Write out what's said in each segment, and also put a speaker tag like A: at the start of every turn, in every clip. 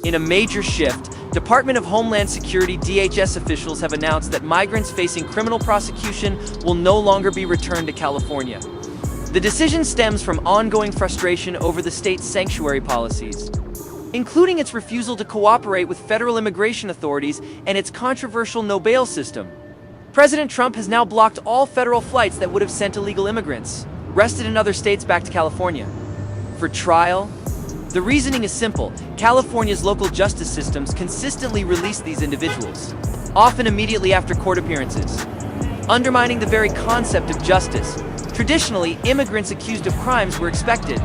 A: In a major shift, Department of Homeland Security (DHS) officials have announced that migrants facing criminal prosecution will no longer be returned to California. The decision stems from ongoing frustration over the state's sanctuary policies, including its refusal to cooperate with federal immigration authorities and its controversial no-bail system. President Trump has now blocked all federal flights that would have sent illegal immigrants, arrested in other states, back to California for trial. The reasoning is simple. California's local justice systems consistently release these individuals, often immediately after court appearances, undermining the very concept of justice. Traditionally, immigrants accused of crimes were expected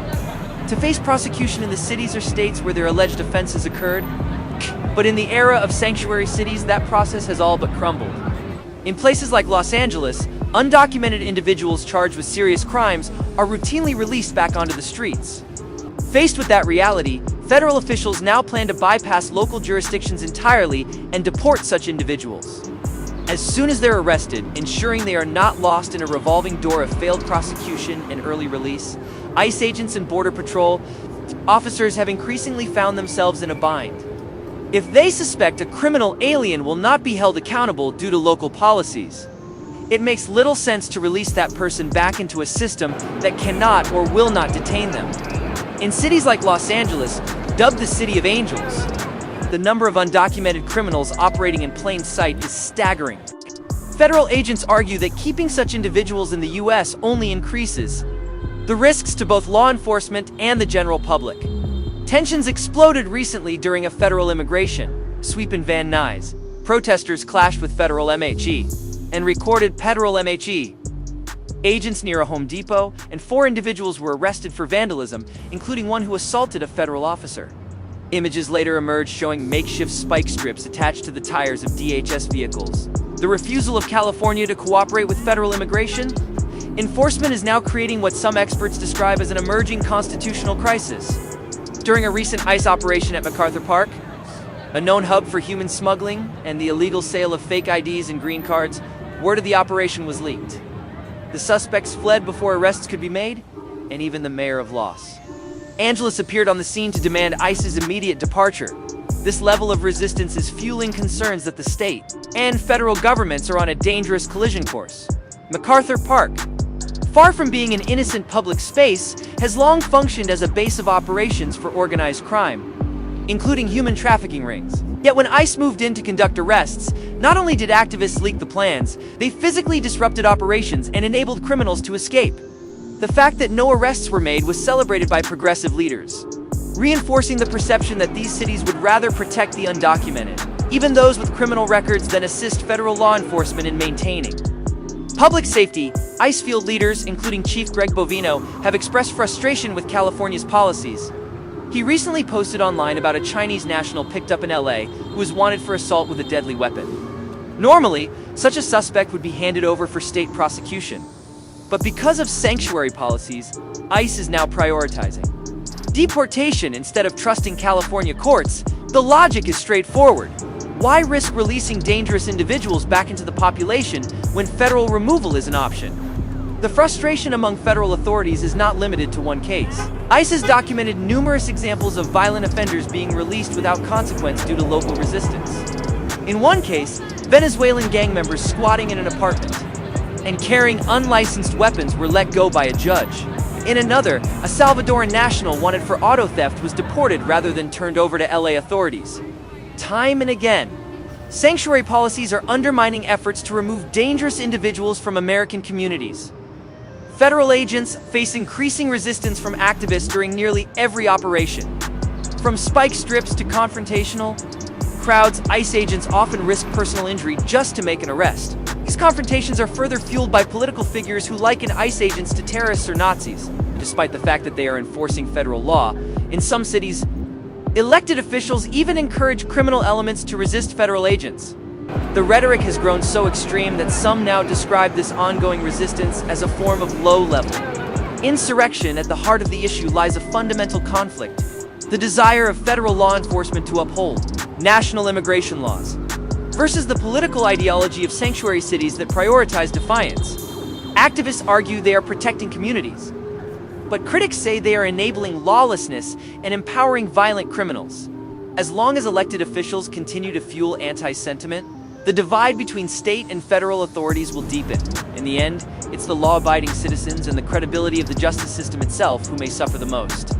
A: to face prosecution in the cities or states where their alleged offenses occurred. But in the era of sanctuary cities, that process has all but crumbled. In places like Los Angeles, undocumented individuals charged with serious crimes are routinely released back onto the streets. Faced with that reality, federal officials now plan to bypass local jurisdictions entirely and deport such individuals. As soon as they're arrested, ensuring they are not lost in a revolving door of failed prosecution and early release, ICE agents and Border Patrol officers have increasingly found themselves in a bind. If they suspect a criminal alien will not be held accountable due to local policies, it makes little sense to release that person back into a system that cannot or will not detain them. In cities like Los Angeles, dubbed the City of Angels, the number of undocumented criminals operating in plain sight is staggering. Federal agents argue that keeping such individuals in the U.S. only increases the risks to both law enforcement and the general public. Tensions exploded recently during a federal immigration sweep in Van Nuys. Protesters clashed with federal MHE and recorded federal MHE agents near a Home Depot, and 4 individuals were arrested for vandalism, including one who assaulted a federal officer. Images later emerged showing makeshift spike strips attached to the tires of DHS vehicles. The refusal of California to cooperate with federal immigration enforcement is now creating what some experts describe as an emerging constitutional crisis. During a recent ICE operation at MacArthur Park, a known hub for human smuggling and the illegal sale of fake IDs and green cards, word of the operation was leaked. The suspects fled before arrests could be made, and even the mayor of Los Angeles appeared on the scene to demand ICE's immediate departure. This level of resistance is fueling concerns that the state and federal governments are on a dangerous collision course. MacArthur Park, far from being an innocent public space, has long functioned as a base of operations for organized crime, including human trafficking rings. Yet when ICE moved in to conduct arrests, not only did activists leak the plans, they physically disrupted operations and enabled criminals to escape. The fact that no arrests were made was celebrated by progressive leaders, reinforcing the perception that these cities would rather protect the undocumented, even those with criminal records, than assist federal law enforcement in maintaining public safety. ICE field leaders, including Chief Greg Bovino, have expressed frustration with California's policies. He recently posted online about a Chinese national picked up in LA who was wanted for assault with a deadly weapon. Normally, such a suspect would be handed over for state prosecution. But because of sanctuary policies, ICE is now prioritizing deportation instead of trusting California courts. The logic is straightforward. Why risk releasing dangerous individuals back into the population when federal removal is an option? The frustration among federal authorities is not limited to one case. ICE has documented numerous examples of violent offenders being released without consequence due to local resistance. In one case, Venezuelan gang members squatting in an apartment and carrying unlicensed weapons were let go by a judge. In another, a Salvadoran national wanted for auto theft was deported rather than turned over to LA authorities. Time and again, sanctuary policies are undermining efforts to remove dangerous individuals from American communities. Federal agents face increasing resistance from activists during nearly every operation. From spike strips to confrontational crowds, ICE agents often risk personal injury just to make an arrest. These confrontations are further fueled by political figures who liken ICE agents to terrorists or Nazis. Despite the fact that they are enforcing federal law, in some cities, elected officials even encourage criminal elements to resist federal agents. The rhetoric has grown so extreme that some now describe this ongoing resistance as a form of low-level insurrection. At the heart of the issue lies a fundamental conflict: the desire of federal law enforcement to uphold national immigration laws versus the political ideology of sanctuary cities that prioritize defiance. Activists argue they are protecting communities, but critics say they are enabling lawlessness and empowering violent criminals. As long as elected officials continue to fuel anti-sentiment, the divide between state and federal authorities will deepen. In the end, it's the law-abiding citizens and the credibility of the justice system itself who may suffer the most.